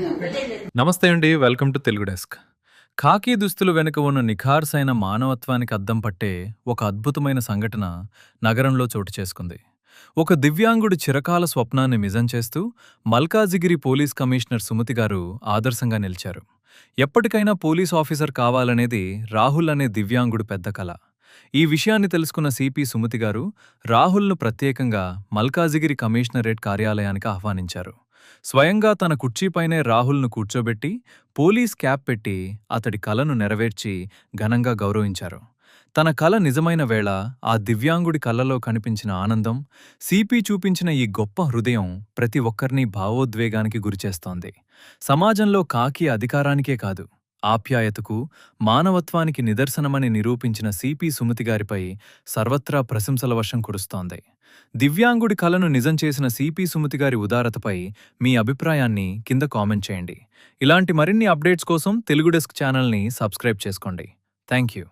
నమస్తే అండి. Welcome to Telugu desk. Khaki దుస్తులు వెనుక ఉన్న నిఖార్సైన మానవత్వానికి అద్దం పట్టే ఒక అద్భుతమైన సంఘటన నగరంలో చోటు చేసుకుంది. ఒక దివ్యాంగుడి చిరకాల స్వప్నాన్ని నిజం చేస్తూ మల్కాజిగిరి పోలీస్ కమిషనర్ సుమతి గారు ఆదర్శంగా నిలిచారు. ఎప్పటికైనా పోలీస్ ఆఫీసర్ కావాలనేది రాహుల్ అనే దివ్యాంగుడి పెద్ద కల. ఈ విషయాన్ని తెలుసుకున్న సిపి సుమతి గారు రాహుల్ను ప్రత్యేకంగా మల్కాజిగిరి కమిషనరేట్ కార్యాలయానికి ఆహ్వానించారు. స్వయంగా తన కుర్చీపైనే రాహుల్ను కూర్చోబెట్టి పోలీస్ క్యాప్ పెట్టి అతడి కలను నెరవేర్చి ఘనంగా గౌరవించారు. తన కల నిజమైన వేళ ఆ దివ్యాంగుడి కళ్ళలో కనిపించిన ఆనందం, సిపి చూపించిన ఈ గొప్ప హృదయం ప్రతి ఒక్కరినీ భావోద్వేగానికి గురిచేస్తోంది. సమాజంలో కాకి అధికారానికే కాదు, ఆప్యాయతకు, మానవత్వానికి నిదర్శనమని నిరూపించిన సిపి సుమతిగారిపై సర్వత్రా ప్రశంసల వర్షం కురుస్తోంది. దివ్యాంగుడి కలను నిజం చేసిన సిపి సుమతిగారి ఉదారతపై మీ అభిప్రాయాన్ని కింద కామెంట్ చేయండి. ఇలాంటి మరిన్ని అప్డేట్స్ కోసం తెలుగు డెస్క్ ఛానల్ని సబ్స్క్రైబ్ చేసుకోండి. Thank you.